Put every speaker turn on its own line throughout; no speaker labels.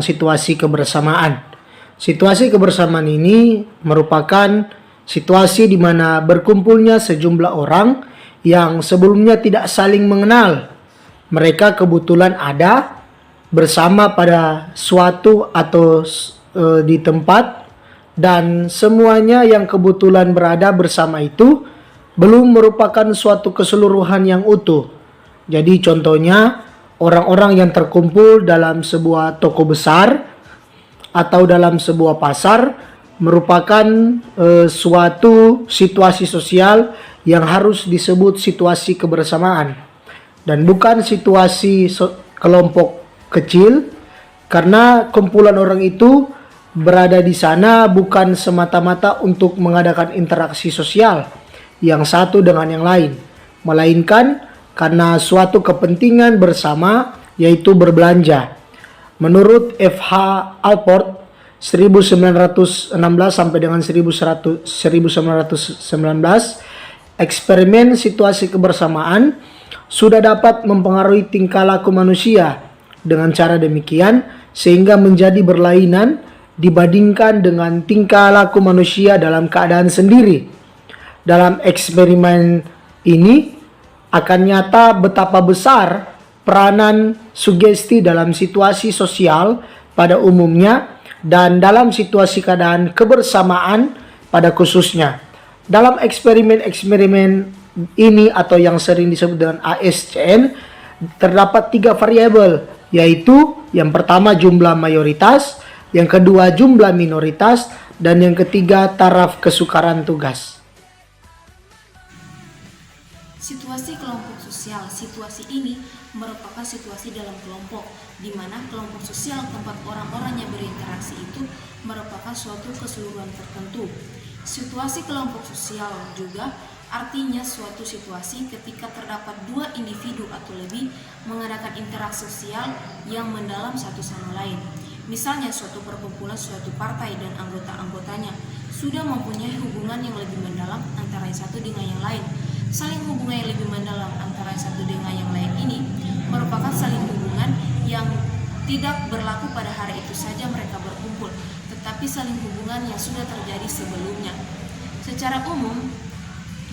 situasi kebersamaan. Situasi kebersamaan ini merupakan situasi di mana berkumpulnya sejumlah orang yang sebelumnya tidak saling mengenal. Mereka kebetulan ada bersama pada suatu atau di tempat, dan semuanya yang kebetulan berada bersama itu belum merupakan suatu keseluruhan yang utuh. Jadi contohnya orang-orang yang terkumpul dalam sebuah toko besar atau dalam sebuah pasar merupakan suatu situasi sosial yang harus disebut situasi kebersamaan, dan bukan situasi kelompok kecil, karena kumpulan orang itu berada di sana bukan semata-mata untuk mengadakan interaksi sosial yang satu dengan yang lain, melainkan karena suatu kepentingan bersama, yaitu berbelanja. Menurut F.H. Alport 1916 sampai dengan 1919, eksperimen situasi kebersamaan sudah dapat mempengaruhi tingkah laku manusia dengan cara demikian sehingga menjadi berlainan dibandingkan dengan tingkah laku manusia dalam keadaan sendiri. Dalam eksperimen ini akan nyata betapa besar peranan sugesti dalam situasi sosial pada umumnya dan dalam situasi keadaan kebersamaan pada khususnya. Dalam eksperimen-eksperimen ini atau yang sering disebut dengan ASCN, terdapat 3 variabel, yaitu yang pertama jumlah mayoritas, yang kedua jumlah minoritas, dan yang ketiga taraf kesukaran tugas.
Situasi kelompok sosial. Situasi ini merupakan situasi dalam kelompok, di mana kelompok sosial tempat orang-orang yang berinteraksi itu merupakan suatu keseluruhan tertentu. Situasi kelompok sosial juga artinya suatu situasi ketika terdapat 2 individu atau lebih mengadakan interaksi sosial yang mendalam satu sama lain. Misalnya suatu perkumpulan, suatu partai dan anggota-anggotanya sudah mempunyai hubungan yang lebih mendalam antara yang satu dengan yang lain. Saling hubungan yang lebih mendalam antara yang satu dengan yang lain ini merupakan saling hubungan yang tidak berlaku pada hari itu saja mereka berkumpul, tetapi saling hubungan yang sudah terjadi sebelumnya. Secara umum,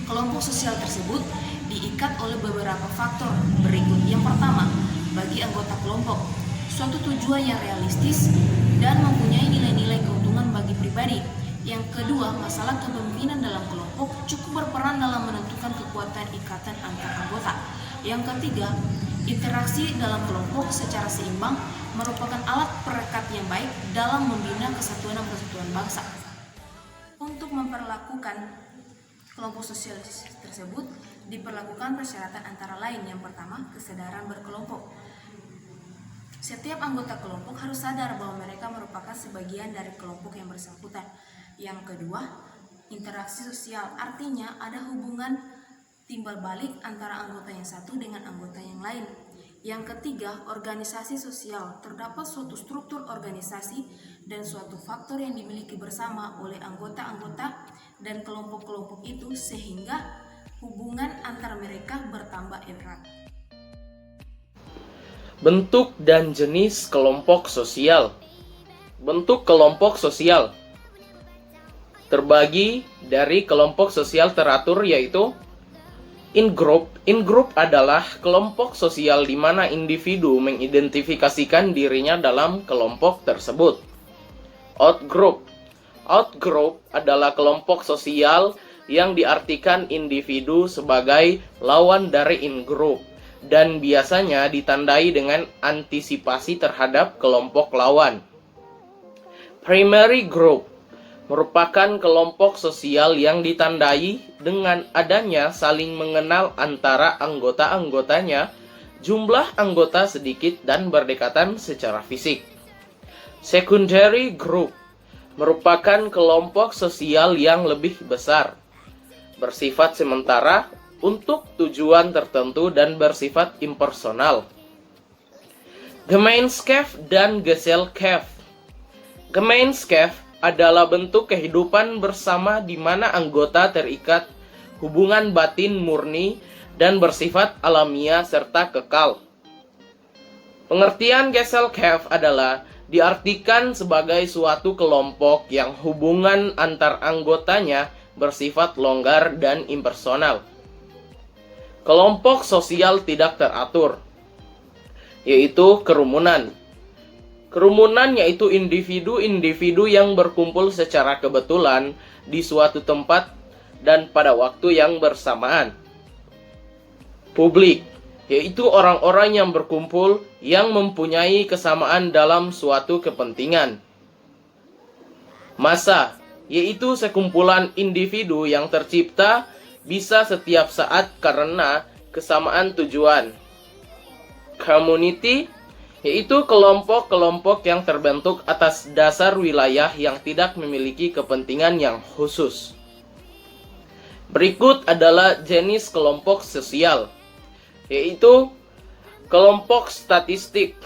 kelompok sosial tersebut diikat oleh beberapa faktor berikut. Yang pertama, bagi anggota kelompok, suatu tujuan yang realistis dan mempunyai nilai-nilai keuntungan bagi pribadi. Yang kedua, masalah kepemimpinan dalam kelompok cukup berperan dalam menentukan kekuatan ikatan antar anggota. Yang ketiga, interaksi dalam kelompok secara seimbang merupakan alat perekat yang baik dalam membina kesatuan dan persatuan bangsa. Untuk memperlakukan kelompok sosial tersebut diperlakukan persyaratan antara lain. Yang pertama, kesadaran berkelompok. Setiap anggota kelompok harus sadar bahwa mereka merupakan sebagian dari kelompok yang bersangkutan. Yang kedua, interaksi sosial, artinya ada hubungan timbal balik antara anggota yang satu dengan anggota yang lain. Yang ketiga, organisasi sosial, terdapat suatu struktur organisasi dan suatu faktor yang dimiliki bersama oleh anggota-anggota dan kelompok-kelompok itu sehingga hubungan antar mereka bertambah erat.
Bentuk dan jenis kelompok sosial. Bentuk kelompok sosial terbagi dari kelompok sosial teratur, yaitu in-group. In-group adalah kelompok sosial di mana individu mengidentifikasikan dirinya dalam kelompok tersebut. Out-group. Out-group adalah kelompok sosial yang diartikan individu sebagai lawan dari in-group dan biasanya ditandai dengan antisipasi terhadap kelompok lawan. Primary group merupakan kelompok sosial yang ditandai dengan adanya saling mengenal antara anggota-anggotanya, jumlah anggota sedikit dan berdekatan secara fisik. Secondary group merupakan kelompok sosial yang lebih besar, bersifat sementara untuk tujuan tertentu dan bersifat impersonal. Gemeinschaft dan Gesellschaft. Gemeinschaft adalah bentuk kehidupan bersama di mana anggota terikat hubungan batin murni dan bersifat alamiah serta kekal. Pengertian Gesellschaft adalah diartikan sebagai suatu kelompok yang hubungan antar anggotanya bersifat longgar dan impersonal. Kelompok sosial tidak teratur, yaitu kerumunan. Kerumunan yaitu individu-individu yang berkumpul secara kebetulan di suatu tempat dan pada waktu yang bersamaan. Publik yaitu orang-orang yang berkumpul yang mempunyai kesamaan dalam suatu kepentingan. Massa yaitu sekumpulan individu yang tercipta bisa setiap saat karena kesamaan tujuan. Community yaitu kelompok-kelompok yang terbentuk atas dasar wilayah yang tidak memiliki kepentingan yang khusus. Berikut adalah jenis kelompok sosial, yaitu kelompok statistik,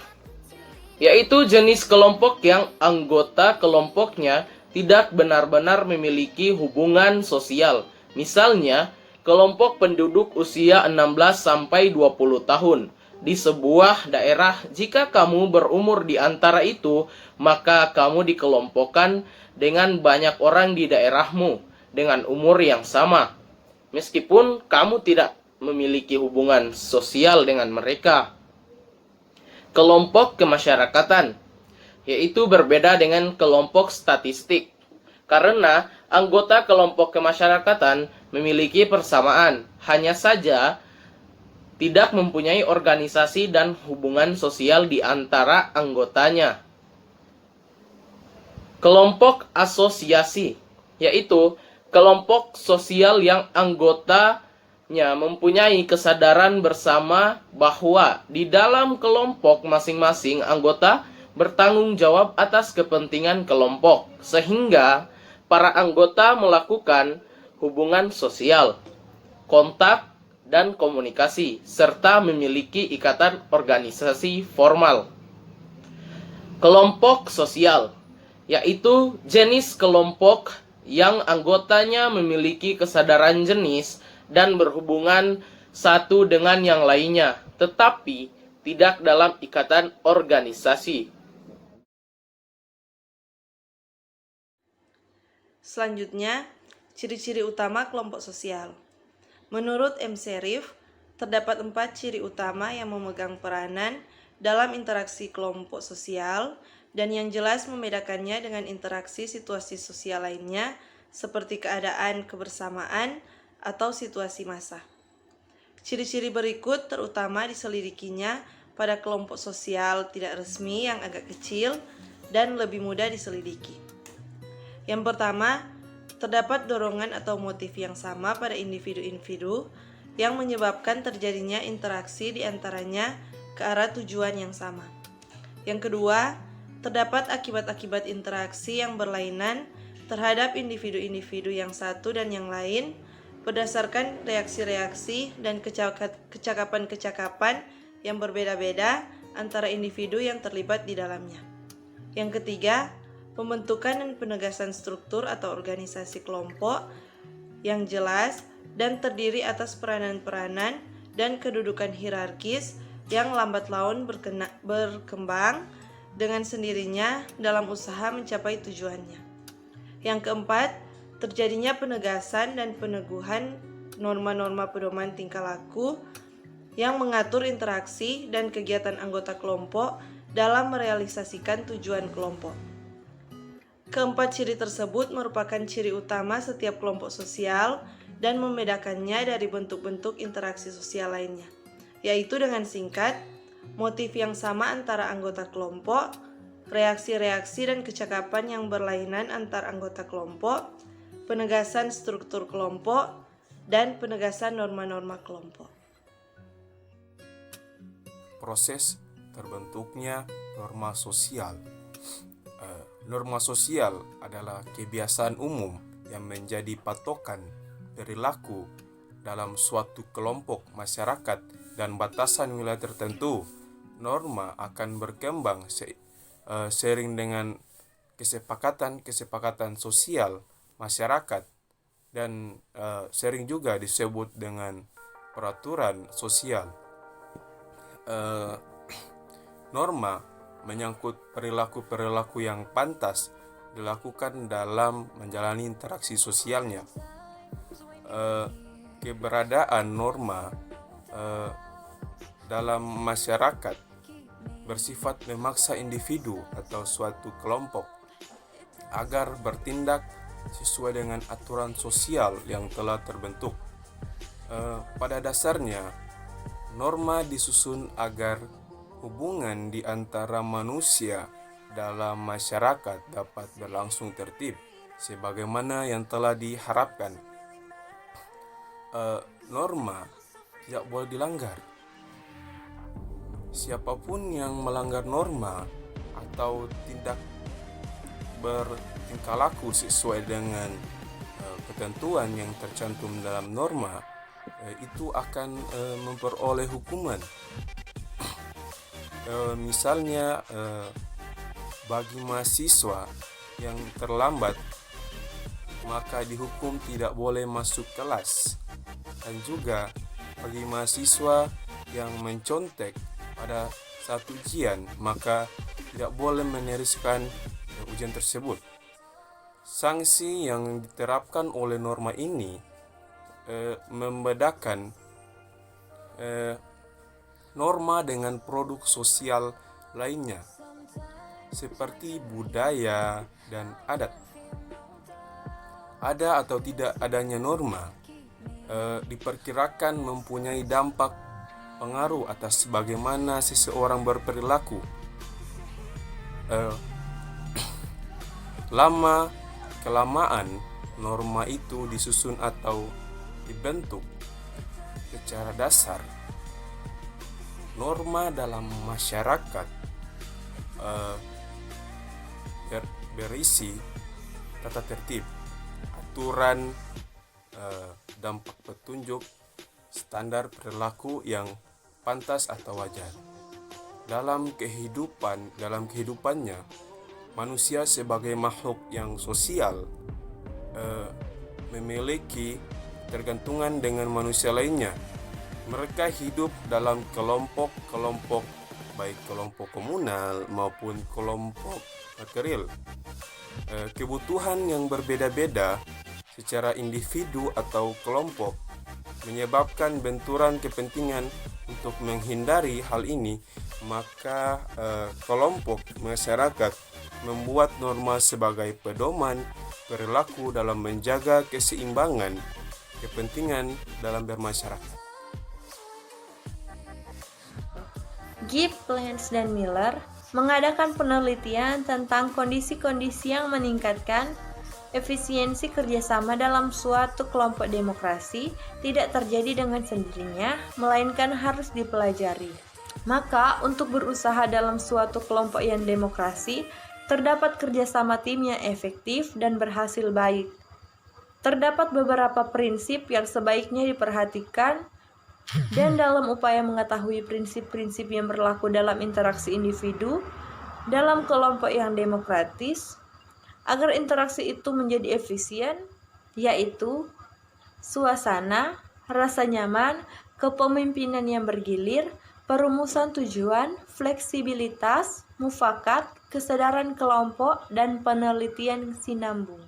yaitu jenis kelompok yang anggota kelompoknya tidak benar-benar memiliki hubungan sosial. Misalnya, kelompok penduduk usia 16-20 tahun. Di sebuah daerah, jika kamu berumur di antara itu, maka kamu dikelompokkan dengan banyak orang di daerahmu dengan umur yang sama, meskipun kamu tidak memiliki hubungan sosial dengan mereka. Kelompok kemasyarakatan, yaitu berbeda dengan kelompok statistik, karena anggota kelompok kemasyarakatan memiliki persamaan, hanya saja tidak mempunyai organisasi dan hubungan sosial di antara anggotanya. Kelompok asosiasi, yaitu kelompok sosial yang anggotanya mempunyai kesadaran bersama bahwa di dalam kelompok masing-masing anggota bertanggung jawab atas kepentingan kelompok, sehingga para anggota melakukan hubungan sosial, kontak, dan komunikasi, serta memiliki ikatan organisasi formal. Kelompok sosial, yaitu jenis kelompok yang anggotanya memiliki kesadaran jenis dan berhubungan satu dengan yang lainnya, tetapi tidak dalam ikatan organisasi.
Selanjutnya, ciri-ciri utama kelompok sosial. Menurut M. Sherif, terdapat 4 ciri utama yang memegang peranan dalam interaksi kelompok sosial dan yang jelas membedakannya dengan interaksi situasi sosial lainnya seperti keadaan kebersamaan atau situasi massa. Ciri-ciri berikut terutama diselidikinya pada kelompok sosial tidak resmi yang agak kecil dan lebih mudah diselidiki. Yang pertama, terdapat dorongan atau motif yang sama pada individu-individu yang menyebabkan terjadinya interaksi di antaranya ke arah tujuan yang sama. Yang kedua, terdapat akibat-akibat interaksi yang berlainan terhadap individu-individu yang satu dan yang lain berdasarkan reaksi-reaksi dan kecakapan-kecakapan yang berbeda-beda antara individu yang terlibat di dalamnya. Yang ketiga, pembentukan dan penegasan struktur atau organisasi kelompok yang jelas dan terdiri atas peranan-peranan dan kedudukan hierarkis yang lambat laun berkembang dengan sendirinya dalam usaha mencapai tujuannya. Yang keempat, terjadinya penegasan dan peneguhan norma-norma pedoman tingkah laku yang mengatur interaksi dan kegiatan anggota kelompok dalam merealisasikan tujuan kelompok. Keempat ciri tersebut merupakan ciri utama setiap kelompok sosial dan membedakannya dari bentuk-bentuk interaksi sosial lainnya, yaitu dengan singkat, motif yang sama antara anggota kelompok, reaksi-reaksi dan kecakapan yang berlainan antar anggota kelompok, penegasan struktur kelompok, dan penegasan norma-norma kelompok.
Proses terbentuknya norma sosial. Norma sosial adalah kebiasaan umum yang menjadi patokan perilaku dalam suatu kelompok masyarakat dan batasan wilayah tertentu. Norma akan berkembang seiring dengan kesepakatan sosial masyarakat dan sering juga disebut dengan peraturan sosial. Norma menyangkut perilaku-perilaku yang pantas dilakukan dalam menjalani interaksi sosialnya. Keberadaan norma dalam masyarakat bersifat memaksa individu atau suatu kelompok agar bertindak sesuai dengan aturan sosial yang telah terbentuk. Pada dasarnya, norma disusun agar hubungan di antara manusia dalam masyarakat dapat berlangsung tertib sebagaimana yang telah diharapkan. Norma tidak boleh dilanggar. Siapapun yang melanggar norma atau tidak bertingkah laku sesuai dengan ketentuan yang tercantum dalam norma, itu akan memperoleh hukuman. Misalnya bagi mahasiswa yang terlambat, maka dihukum tidak boleh masuk kelas. Dan juga bagi mahasiswa yang mencontek pada saat ujian, maka tidak boleh meneruskan ujian tersebut. Sanksi yang diterapkan oleh norma ini membedakan norma dengan produk sosial lainnya, seperti budaya dan adat. Ada atau tidak adanya norma diperkirakan mempunyai dampak pengaruh atas bagaimana seseorang berperilaku. Lama-kelamaan norma itu disusun atau dibentuk secara dasar. Norma dalam masyarakat berisi tata tertib, aturan, dampak petunjuk, standar perilaku yang pantas atau wajar. Dalam kehidupannya, manusia sebagai makhluk yang sosial memiliki ketergantungan dengan manusia lainnya. Mereka hidup dalam kelompok-kelompok, baik kelompok komunal maupun kelompok material. Kebutuhan yang berbeda-beda secara individu atau kelompok menyebabkan benturan kepentingan. Untuk menghindari hal ini, maka kelompok masyarakat membuat norma sebagai pedoman perilaku dalam menjaga keseimbangan kepentingan dalam bermasyarakat.
Gibb, Lance, dan Miller mengadakan penelitian tentang kondisi-kondisi yang meningkatkan efisiensi kerjasama dalam suatu kelompok demokrasi tidak terjadi dengan sendirinya, melainkan harus dipelajari. Maka, untuk berusaha dalam suatu kelompok yang demokrasi, terdapat kerjasama tim yang efektif dan berhasil baik. Terdapat beberapa prinsip yang sebaiknya diperhatikan, dan dalam upaya mengetahui prinsip-prinsip yang berlaku dalam interaksi individu dalam kelompok yang demokratis, agar interaksi itu menjadi efisien, yaitu suasana, rasa nyaman, kepemimpinan yang bergilir, perumusan tujuan, fleksibilitas, mufakat, kesadaran kelompok, dan penelitian sinambung.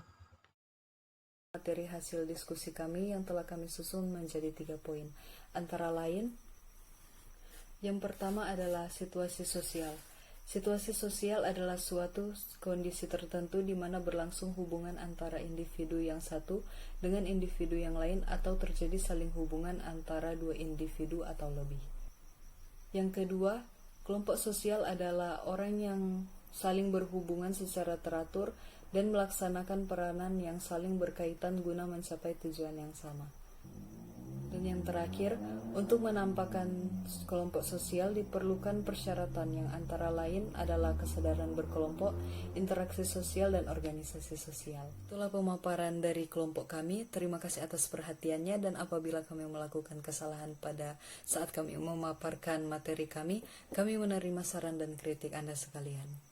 Materi hasil diskusi kami yang telah kami susun menjadi 3 poin. Antara lain, yang pertama adalah situasi sosial. Situasi sosial adalah suatu kondisi tertentu di mana berlangsung hubungan antara individu yang satu dengan individu yang lain atau terjadi saling hubungan antara dua individu atau lebih. Yang kedua, kelompok sosial adalah orang yang saling berhubungan secara teratur dan melaksanakan peranan yang saling berkaitan guna mencapai tujuan yang sama. Dan yang terakhir, untuk menampakkan kelompok sosial diperlukan persyaratan yang antara lain adalah kesadaran berkelompok, interaksi sosial, dan organisasi sosial. Itulah pemaparan dari kelompok kami. Terima kasih atas perhatiannya, dan apabila kami melakukan kesalahan pada saat kami memaparkan materi kami menerima saran dan kritik Anda sekalian.